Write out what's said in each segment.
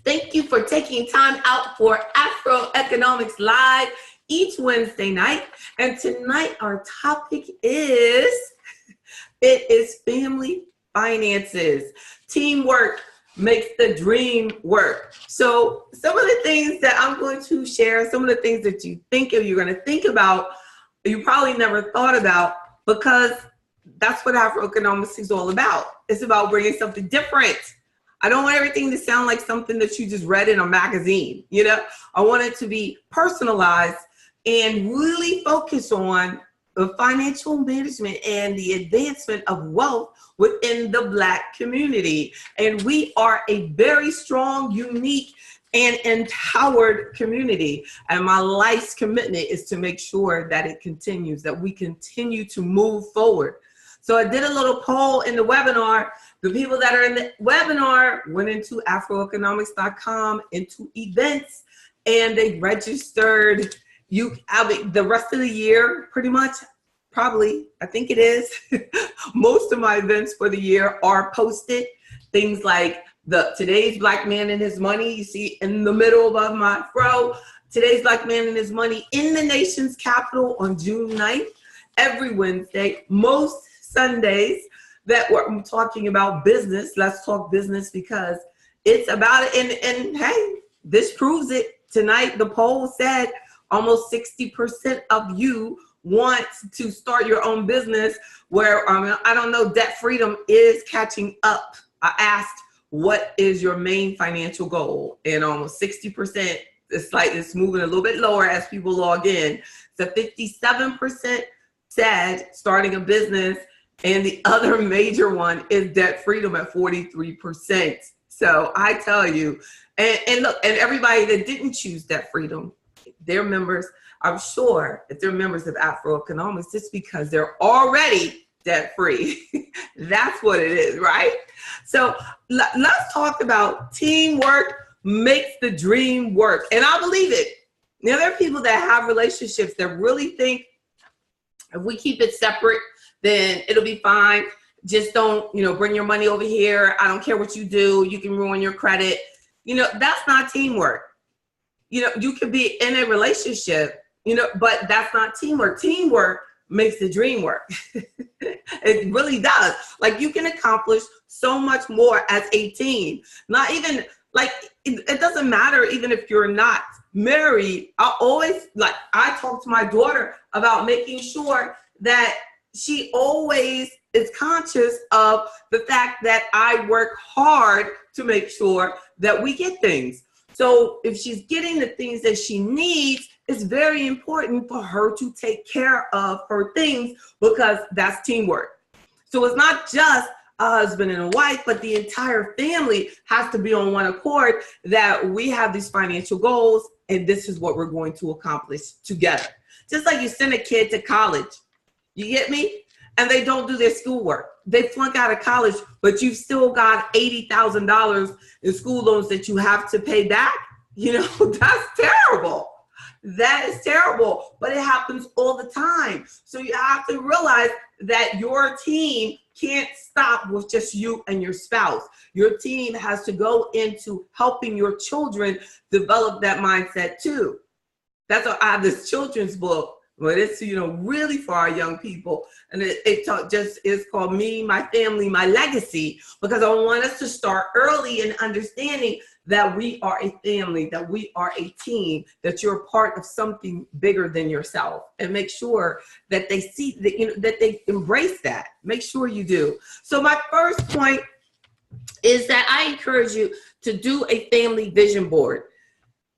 Thank you for taking time out for AfroEconomics Live each Wednesday night. And tonight our topic is family finances. Teamwork makes the dream work. So some of the things that I'm going to share, some of the things that you think of, you're going to think about, you probably never thought about, because that's what AfroEconomics is all about. It's about bringing something different. I don't want everything to sound like something that you just read in a magazine. I want it to be personalized and really focus on the financial management and the advancement of wealth within the Black community. And we are a very strong, unique, and empowered community. And my life's commitment is to make sure that it continues, that we continue to move forward. So I did a little poll in the webinar. The people that are in the webinar went into AfroEconomics.com, into events, and they registered. The rest of the year, pretty much, probably, I think it is. Most of my events for the year are posted. Things like Today's Black Man and His Money, you see in the middle of my fro. Today's Black Man and His Money in the nation's capital on June 9th, every Wednesday, most Sundays that I'm talking about business. Let's talk business because it's about it. And hey, this proves it. Tonight, the poll said almost 60% of you want to start your own business, where I don't know, debt freedom is catching up. I asked, what is your main financial goal? And almost 60%, it's moving a little bit lower as people log in. So 57% said starting a business, and the other major one is debt freedom at 43%. So I tell you, and look, and everybody that didn't choose debt freedom, they're members, I'm sure if they're members of AfroEconomics, it's because they're already debt free. That's what it is, right? So let's talk about teamwork makes the dream work. And I believe it. Now, there are people that have relationships that really think if we keep it separate, then it'll be fine. Just don't, bring your money over here. I don't care what you do. You can ruin your credit. That's not teamwork. You could be in a relationship, but that's not teamwork. Teamwork makes the dream work. It really does. Like, you can accomplish so much more as a team. Not even, like, it doesn't matter even if you're not married. I talk to my daughter about making sure that she always is conscious of the fact that I work hard to make sure that we get things. So if she's getting the things that she needs, it's very important for her to take care of her things, because that's teamwork. So it's not just a husband and a wife, but the entire family has to be on one accord that we have these financial goals and this is what we're going to accomplish together. Just like you send a kid to college, you get me? And they don't do their schoolwork. They flunk out of college, but you've still got $80,000 in school loans that you have to pay back. That's terrible. That is terrible, but it happens all the time. So you have to realize that your team can't stop with just you and your spouse. Your team has to go into helping your children develop that mindset too. That's why I have this children's book. But it's, really for our young people. And it's called Me, My Family, My Legacy, because I want us to start early in understanding that we are a family, that we are a team, that you're a part of something bigger than yourself, and make sure that they see that, that they embrace that. Make sure you do. So my first point is that I encourage you to do a family vision board,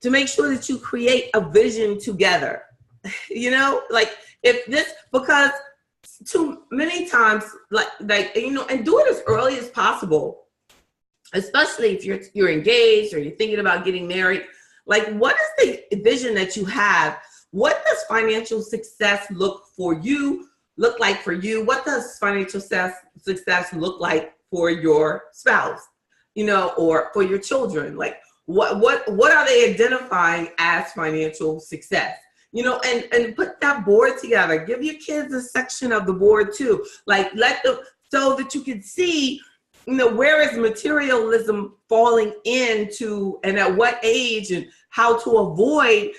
to make sure that you create a vision together. Because too many times, and do it as early as possible, especially if you're engaged or you're thinking about getting married. Like, what is the vision that you have? What does financial success look like for you? What does financial success look like for your spouse, or for your children? Like, what are they identifying as financial success? And put that board together. Give your kids a section of the board too. Like, let them, so that you can see, where is materialism falling into, and at what age, and how to avoid,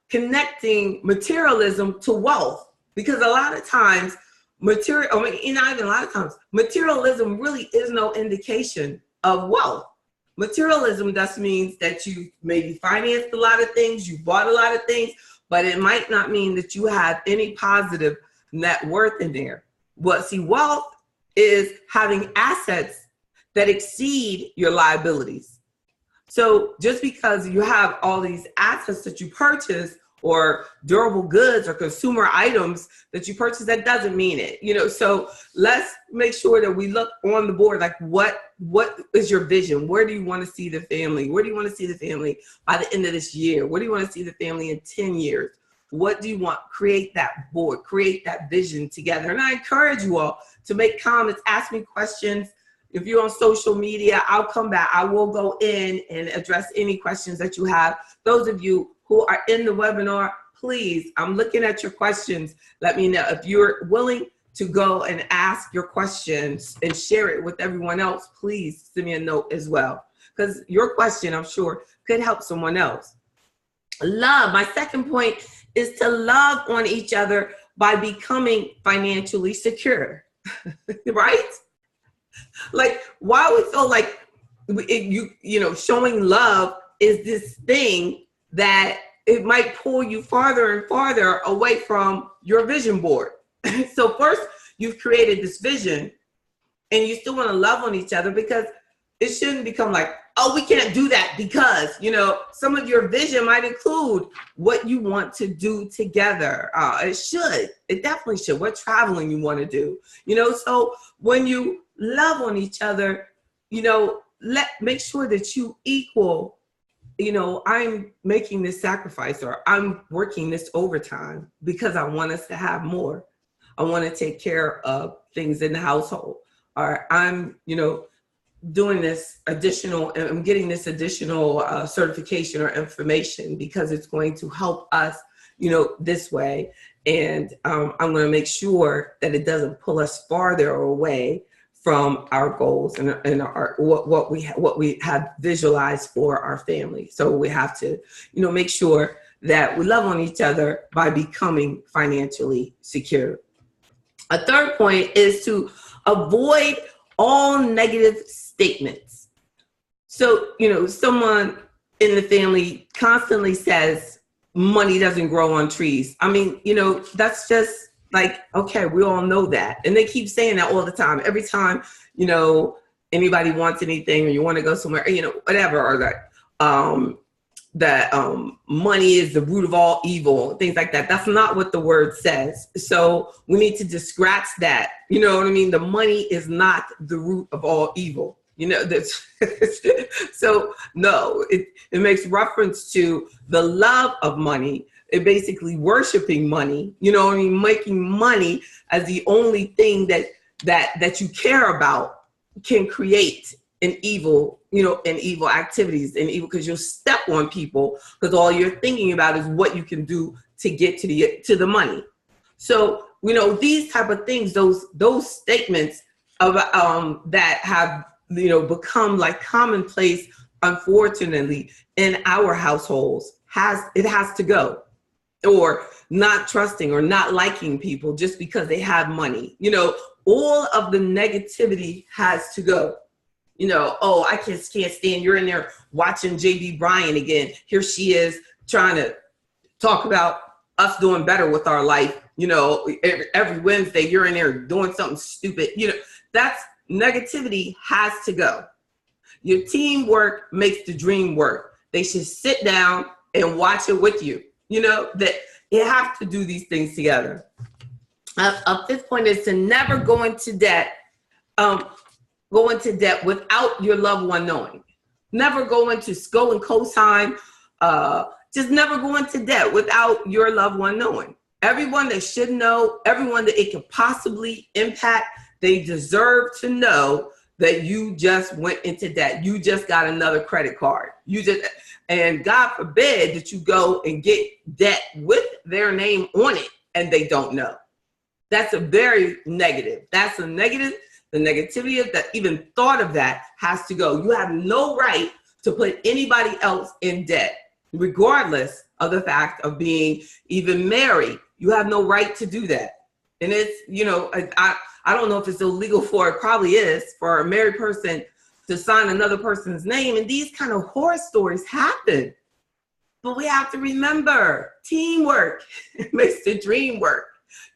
connecting materialism to wealth. Because a lot of times, not even a lot of times, materialism really is no indication of wealth. Materialism just means that you maybe financed a lot of things, you bought a lot of things, but it might not mean that you have any positive net worth in there. Wealth is having assets that exceed your liabilities. So just because you have all these assets that you purchase, or durable goods or consumer items that you purchase, that doesn't mean it. So let's make sure that we look on the board, like what is your vision? Where do you want to see the family? Where do you want to see the family by the end of this year? Where do you want to see the family in 10 years? What do you want? Create that board, create that vision together. And I encourage you all to make comments, ask me questions. If you're on social media, I'll come back. I will go in and address any questions that you have. Those of you who are in the webinar, please, I'm looking at your questions. Let me know if you're willing to go and ask your questions and share it with everyone else. Please send me a note as well, because your question, I'm sure, could help someone else. Love. My second point is to love on each other by becoming financially secure, right? Like, why we feel like showing love is this thing that it might pull you farther and farther away from your vision board. So first, you've created this vision, and you still want to love on each other, because it shouldn't become like, oh, we can't do that because, some of your vision might include what you want to do together. It definitely should. What traveling you want to do, so when you love on each other, make sure that you equal, I'm making this sacrifice, or I'm working this overtime because I want us to have more. I want to take care of things in the household, or I'm, doing this additional, and I'm getting this additional certification or information because it's going to help us, this way. And I'm going to make sure that it doesn't pull us farther away from our goals and our what we have visualized for our family. So we have to, make sure that we love on each other by becoming financially secure. A third point is to avoid all negative statements. So, someone in the family constantly says money doesn't grow on trees. I mean, that's just like, okay, we all know that. And they keep saying that all the time. Every time, anybody wants anything, or you want to go somewhere, whatever, or that money is the root of all evil, things like that. That's not what the word says. So we need to just scratch that. You know what I mean? The money is not the root of all evil. That's so no, it makes reference to the love of money. It basically worshiping money, making money as the only thing that you care about can create an evil, and evil activities and evil, because you'll step on people because all you're thinking about is what you can do to get to the money. So, these type of things, those statements of that have, become like commonplace, unfortunately, in our households, has to go. Or not trusting or not liking people just because they have money. All of the negativity has to go. Oh, I can't stand, you're in there watching Bryan again. Here she is trying to talk about us doing better with our life. Every Wednesday you're in there doing something stupid. That's negativity has to go. Your teamwork makes the dream work. They should sit down and watch it with you. That you have to do these things together. A fifth point is to never go into debt. Go into debt without your loved one knowing. Never go and co-sign. Just never go into debt without your loved one knowing. Everyone that should know, everyone that it could possibly impact, they deserve to know that you just went into debt. You just got another credit card. And God forbid that you go and get debt with their name on it and they don't know. That's a very negative. That's a negative The negativity of that, even thought of that, has to go. You have no right to put anybody else in debt, regardless of the fact of being even married. You have no right to do that. And it's, you know, I don't know if it's illegal for, it probably is, for a married person to sign another person's name. And these kind of horror stories happen. But we have to remember, teamwork makes the dream work.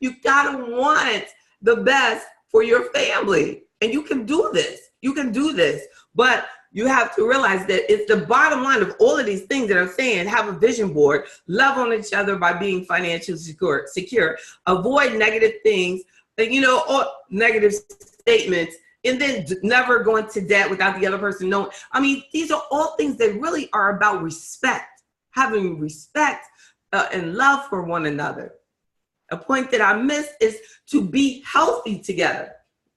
You gotta want the best for your family. And you can do this. You can do this. But you have to realize that it's the bottom line of all of these things that I'm saying. Have a vision board, love on each other by being financially secure, avoid negative things, you know, or negative statements, and then never go into debt without the other person knowing. I mean, these are all things that really are about respect, having respect and love for one another. A point that I missed is to be healthy together.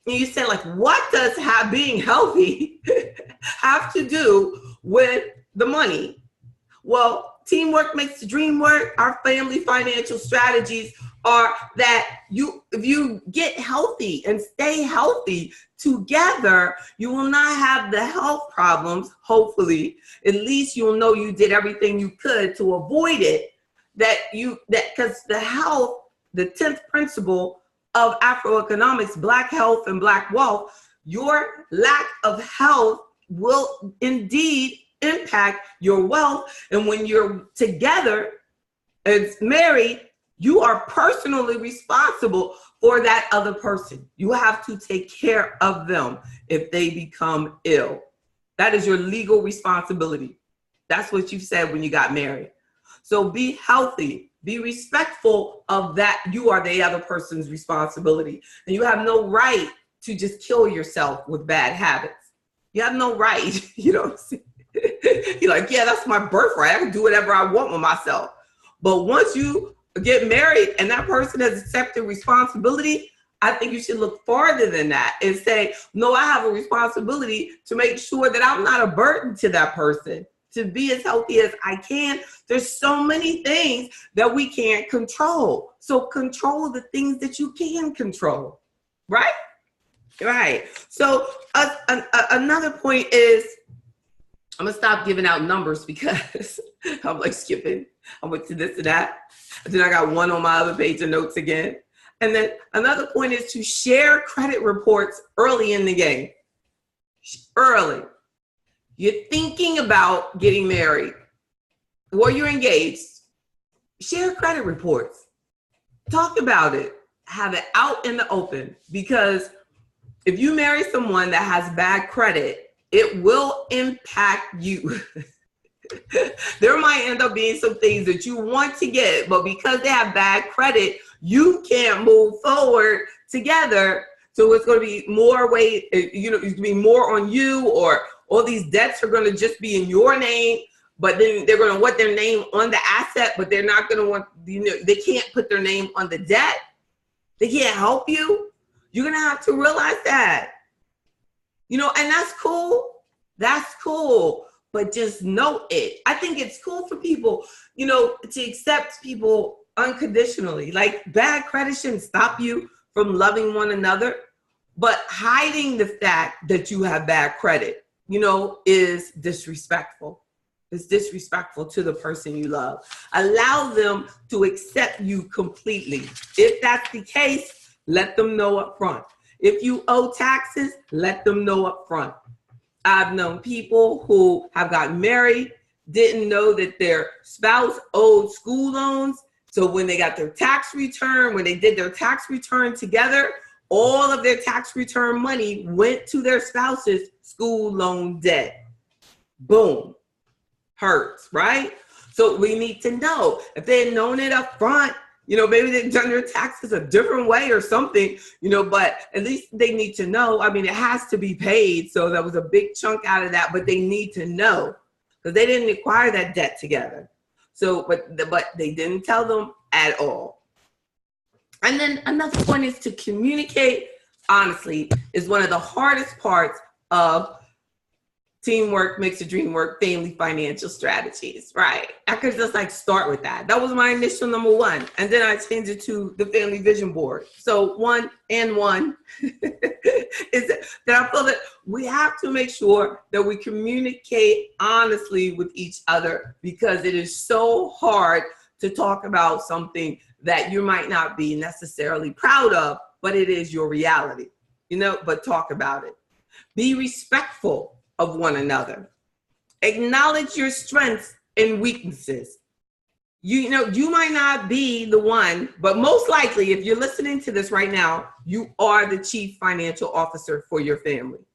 And you say, like, what does being healthy have to do with the money? Well, teamwork makes the dream work. Our family financial strategies are that if you get healthy and stay healthy together, you will not have the health problems, hopefully. At least you'll know you did everything you could to avoid it. Because the health, the 10th principle of AfroEconomics, Black health and Black wealth, your lack of health will indeed impact your wealth. And when you're together as married, you are personally responsible for that other person. You have to take care of them if they become ill. That is your legal responsibility. That's what you said when you got married. So be healthy. Be respectful of that. You are the other person's responsibility. And you have no right to just kill yourself with bad habits. You have no right. You know what I'm saying? You're like, yeah, that's my birthright. I can do whatever I want with myself. But once you get married and that person has accepted responsibility, I think you should look farther than that and say, no, I have a responsibility to make sure that I'm not a burden to that person, to be as healthy as I can. There's so many things that we can't control. So control the things that you can control, right? Right. So another point is, I'm gonna stop giving out numbers because I'm like skipping. I went to this and that. And then I got one on my other page of notes again. And then another point is to share credit reports early in the game. Early. You're thinking about getting married or you're engaged. Share credit reports. Talk about it. Have it out in the open. Because if you marry someone that has bad credit, it will impact you. There might end up being some things that you want to get, but because they have bad credit, you can't move forward together. So it's going to be more weight, you know, it's going to be more on you, or all these debts are going to just be in your name, but then they're going to want their name on the asset, but they're not going to want, you know, they can't put their name on the debt. They can't help you. You're going to have to realize that, you know, and that's cool. That's cool. But just know it. I think it's cool for people, you know, to accept people unconditionally. Like, bad credit shouldn't stop you from loving one another, but hiding the fact that you have bad credit, you know, is disrespectful. It's disrespectful to the person you love. Allow them to accept you completely. If that's the case, let them know up front. If you owe taxes, let them know up front. I've known people who have gotten married, didn't know that their spouse owed school loans. So when they got their tax return, when they did their tax return together, all of their tax return money went to their spouse's school loan debt. Boom. Hurts, right? So we need to know. If they had known it up front, you know, maybe they've done their taxes a different way or something, you know, but at least they need to know. I mean, it has to be paid. So that was a big chunk out of that, but they need to know because they didn't acquire that debt together. So, but they didn't tell them at all. And then another point is to communicate honestly is one of the hardest parts of Teamwork makes the dream work, family financial strategies, right? I could just like start with that. That was my initial number one. And then I changed it to the family vision board. So one is that I feel that we have to make sure that we communicate honestly with each other, because it is so hard to talk about something that you might not be necessarily proud of, but it is your reality, but talk about it. Be respectful of one another. Acknowledge your strengths and weaknesses. You might not be the one, but most likely, if you're listening to this right now, you are the chief financial officer for your family.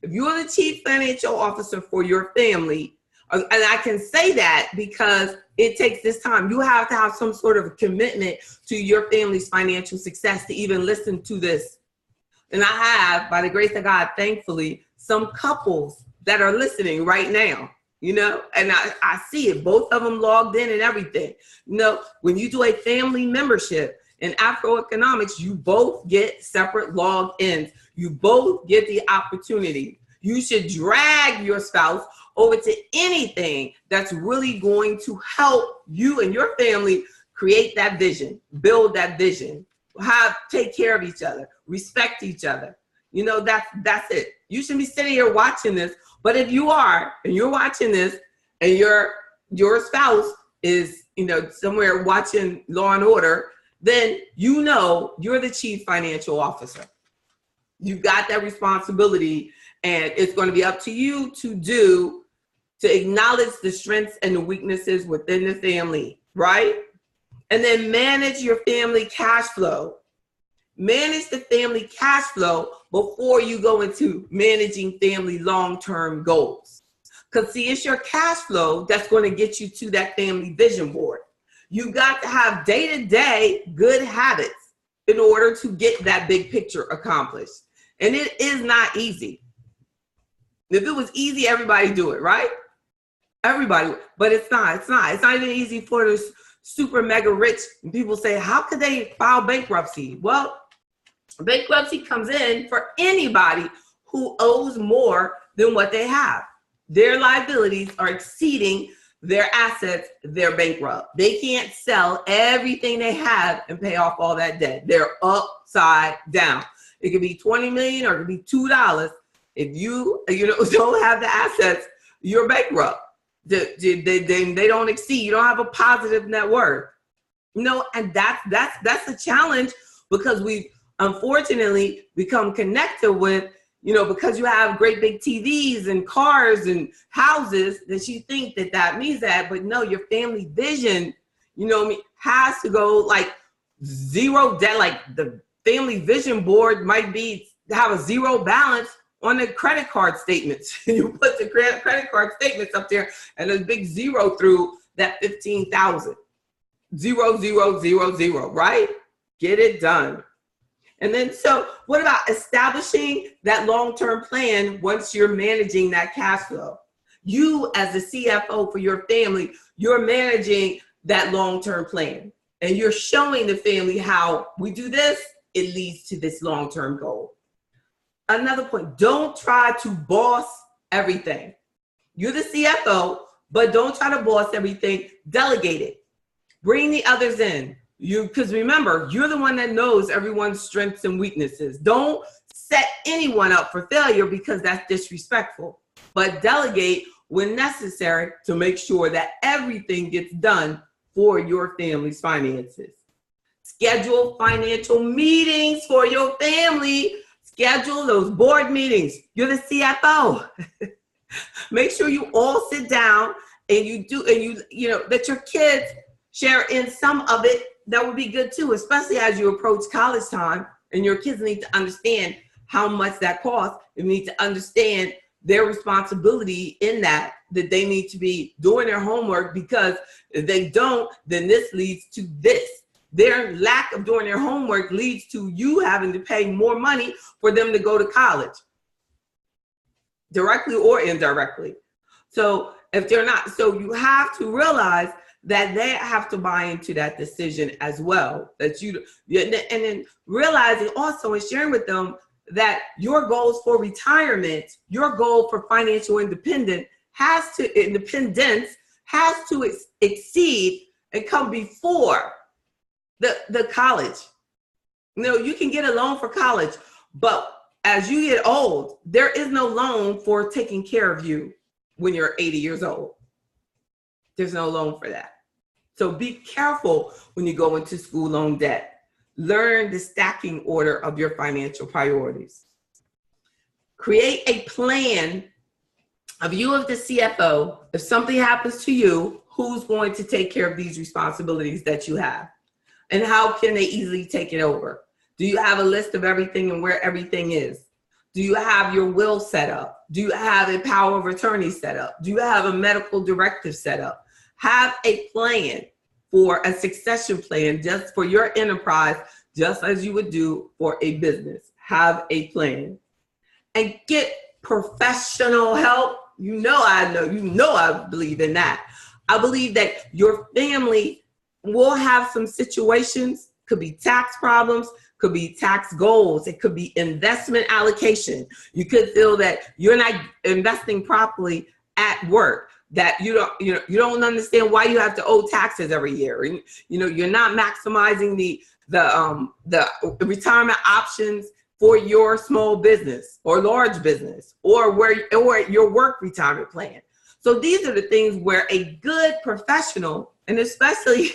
If you are the chief financial officer for your family, and I can say that because it takes this time, you have to have some sort of commitment to your family's financial success to even listen to this. And I have, by the grace of God, thankfully, some couples that are listening right now, and I see it, both of them logged in and everything. When you do a family membership in AfroEconomics, you both get separate logins. You both get the opportunity. You should drag your spouse over to anything that's really going to help you and your family create that vision, build that vision, take care of each other, respect each other. That's it. You shouldn't be sitting here watching this. But if you are, and you're watching this, and your spouse is, somewhere watching Law and Order, then you're the chief financial officer. You've got that responsibility, and it's going to be up to you to acknowledge the strengths and the weaknesses within the family, right? And then manage your family cash flow. Manage the family cash flow before you go into managing family long-term goals. Because see, it's your cash flow that's going to get you to that family vision board. You got to have day-to-day good habits in order to get that big picture accomplished. And it is not easy. If it was easy, everybody do it, right? Everybody, but it's not. It's not even easy for the super mega rich. And people say, how could they file bankruptcy? Well, bankruptcy comes in for anybody who owes more than what they have. Their liabilities are exceeding their assets. They're bankrupt. They can't sell everything they have and pay off all that debt. They're upside down. It could be 20 million or it could be $2. If you don't have the assets, you're bankrupt. They don't exceed. You don't have a positive net worth. And that's a challenge, because we've unfortunately become connected with, because you have great big TVs and cars and houses, that you think that means that. But no, your family vision, has to go like zero debt. Like the family vision board might have a zero balance on the credit card statements. You put the credit card statements up there and a big zero through that 15,000. 0, 0, 0, 0, right? Get it done. And then, so what about establishing that long-term plan once you're managing that cash flow? You, as the CFO for your family, you're managing that long-term plan. And you're showing the family how we do this, it leads to this long-term goal. Another point, don't try to boss everything. You're the CFO, but don't try to boss everything. Delegate it. Bring the others in. Because remember, you're the one that knows everyone's strengths and weaknesses. Don't set anyone up for failure, because that's disrespectful. But delegate when necessary to make sure that everything gets done for your family's finances. Schedule financial meetings for your family. Schedule those board meetings. You're the CFO. Make sure you all sit down and that your kids share in some of it. That would be good too, especially as you approach college time and your kids need to understand how much that costs. You need to understand their responsibility in that they need to be doing their homework, because if they don't, then this leads to this. Their lack of doing their homework leads to you having to pay more money for them to go to college, directly or indirectly. So if they're not, so you have to realize that they have to buy into that decision as well. And then realizing also and sharing with them that your goals for retirement, your goal for financial independence has to exceed and come before the college. You know, you can get a loan for college, but as you get old, there is no loan for taking care of you when you're 80 years old. There's no loan for that. So be careful when you go into school loan debt. Learn the stacking order of your financial priorities. Create a plan of you as the CFO. If something happens to you, who's going to take care of these responsibilities that you have? And how can they easily take it over? Do you have a list of everything and where everything is? Do you have your will set up? Do you have a power of attorney set up? Do you have a medical directive set up? Have a plan for a succession plan just for your enterprise, just as you would do for a business. Have a plan. And get professional help. I believe in that. I believe that your family will have some situations, could be tax problems, could be tax goals, it could be investment allocation. You could feel that you're not investing properly at work, that you don't understand why you have to owe taxes every year, and you're not maximizing the retirement options for your small business or large business or your work retirement plan. So these are the things where a good professional, and especially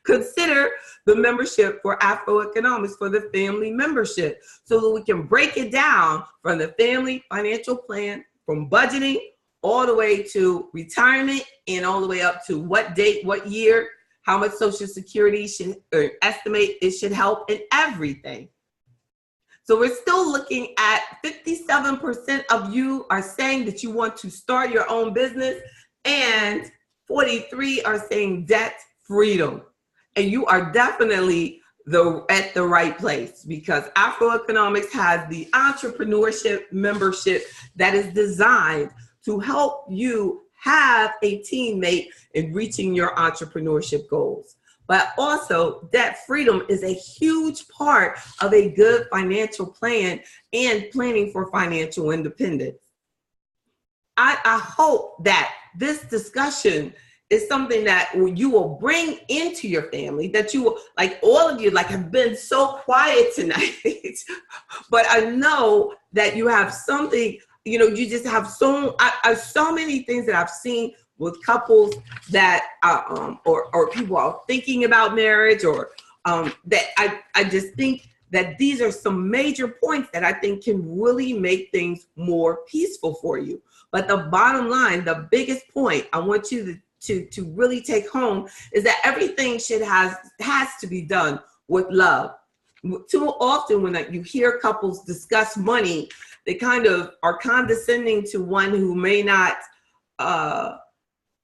consider the membership for AfroEconomics, for the family membership, so that we can break it down from the family financial plan, from budgeting all the way to retirement, and all the way up to what date, what year, how much Social Security should estimate it should help, and everything. So we're still looking at 57% of you are saying that you want to start your own business, and 43 are saying debt freedom. And you are definitely at the right place, because AfroEconomics has the entrepreneurship membership that is designed to help you have a teammate in reaching your entrepreneurship goals. But also, debt freedom is a huge part of a good financial plan and planning for financial independence. I hope that this discussion is something that you will bring into your family, that you will, like all of you, have been so quiet tonight, but I know that you have something, you just have so many things that I've seen with couples that or people are thinking about marriage, or that I just think that these are some major points that I think can really make things more peaceful for you. But the bottom line, the biggest point I want you to really take home is that everything has to be done with love. Too often when you hear couples discuss money, they kind of are condescending to one who may not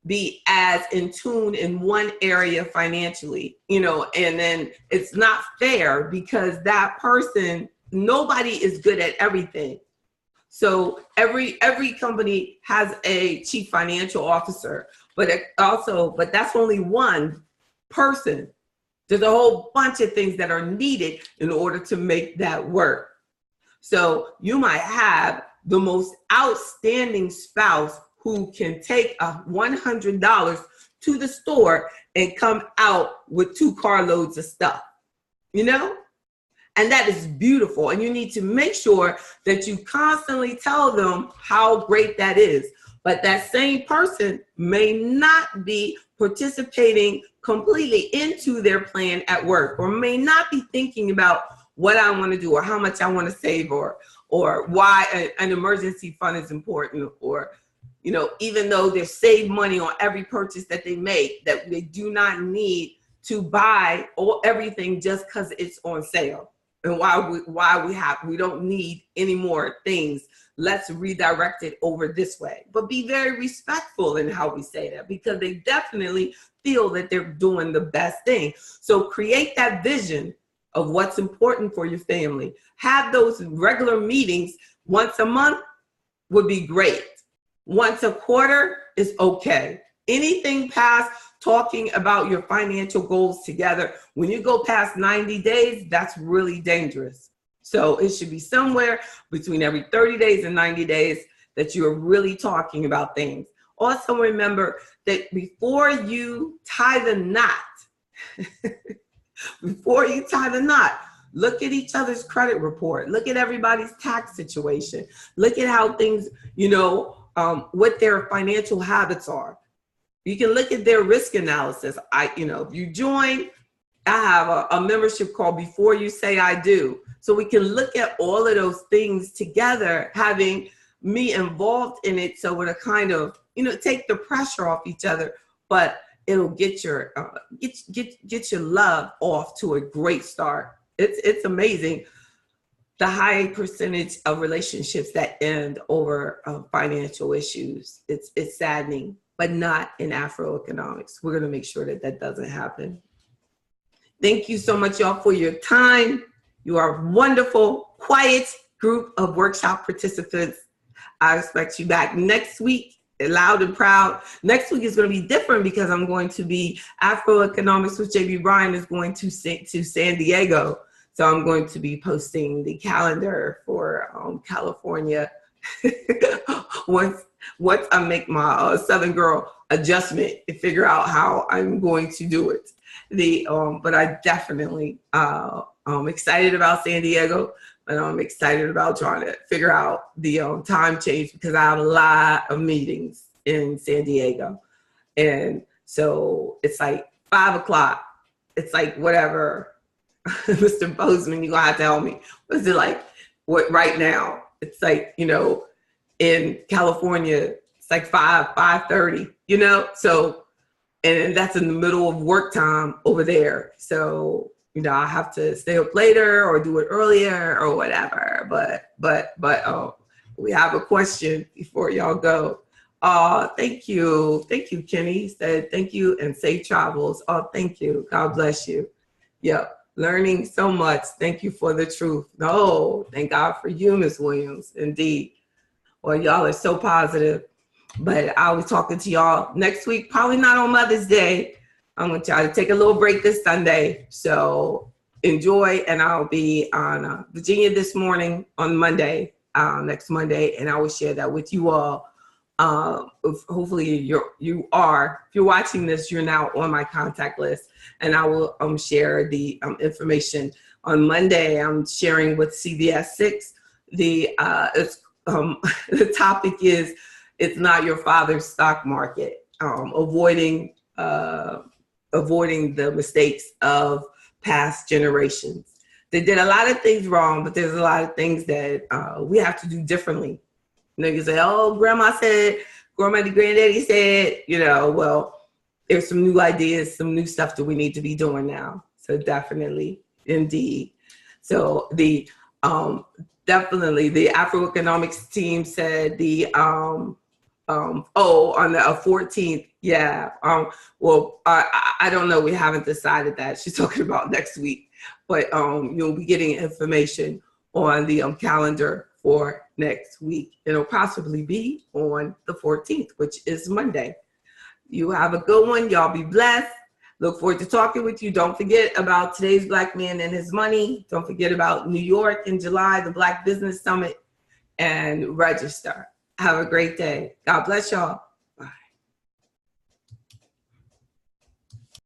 be as in tune in one area financially, and then it's not fair, because that person, nobody is good at everything. So every company has a chief financial officer, but that's only one person. There's a whole bunch of things that are needed in order to make that work. So you might have the most outstanding spouse who can take $100 to the store and come out with 2 carloads of stuff, And that is beautiful. And you need to make sure that you constantly tell them how great that is. But that same person may not be participating completely into their plan at work, or may not be thinking about what I want to do, or how much I want to save, or why an emergency fund is important, or even though they save money on every purchase that they make, that they do not need to buy everything just because it's on sale. And we don't need any more things. Let's redirect it over this way. But be very respectful in how we say that, because they definitely feel that they're doing the best thing. So create that vision of what's important for your family. Have those regular meetings. Once a month would be great. Once a quarter is okay. Anything past talking about your financial goals together, when you go past 90 days, that's really dangerous. So it should be somewhere between every 30 days and 90 days that you are really talking about things. Also remember that before you tie the knot, look at each other's credit report. Look at everybody's tax situation. Look at how things, what their financial habits are. You can look at their risk analysis. If you join, I have a membership called Before You Say I Do. So we can look at all of those things together, having me involved in it. So we're to kind of, take the pressure off each other, but it'll get your get your love off to a great start. It's amazing the high percentage of relationships that end over financial issues. It's saddening, but not in AfroEconomics. We're going to make sure that that doesn't happen. Thank you so much, y'all, for your time. You are a wonderful, quiet group of workshop participants. I expect you back next week, loud and proud. Next week is going to be different because I'm going to be AfroEconomics with Bryan is going to San Diego. So I'm going to be posting the calendar for California once I make my Southern Girl adjustment and figure out how I'm going to do it. But I definitely I'm excited about San Diego, and I'm excited about trying to figure out the time change because I have a lot of meetings in San Diego, and so it's like 5 o'clock. It's like whatever. Mr. Bozeman, you're gonna have to tell me. What's it like? What right now? It's like, in California, it's like 5:30, So, and that's in the middle of work time over there. So, I have to stay up later or do it earlier or whatever. But we have a question before y'all go. Thank you. Thank you, Kenny. He said, thank you and safe travels. Thank you. God bless you. Yep. Learning so much. Thank you for the truth. No, thank God for you, Ms. Williams. Indeed. Well, y'all are so positive. But I'll be talking to y'all next week, probably not on Mother's Day. I'm going to try to take a little break this Sunday. So enjoy. And I'll be on Virginia this morning on Monday, next Monday. And I will share that with you all. Hopefully if you're watching this, you're now on my contact list, and I will share the information on Monday. I'm sharing with CBS 6. The topic is it's not your father's stock market. Avoiding the mistakes of past generations. They did a lot of things wrong, but there's a lot of things that we have to do differently. You say, oh, grandma said, granddaddy said, well, there's some new ideas, some new stuff that we need to be doing now. So definitely, indeed. So definitely the AfroEconomics team said on the 14th. Yeah. Well, I don't know. We haven't decided that. She's talking about next week, but you'll be getting information on the calendar for next week. It'll possibly be on the 14th, which is Monday. You have a good one. Y'all be blessed. Look forward to talking with you. Don't forget about today's Black Man and His Money. Don't forget about New York in July, the Black Business Summit, and register. Have a great day. God bless y'all.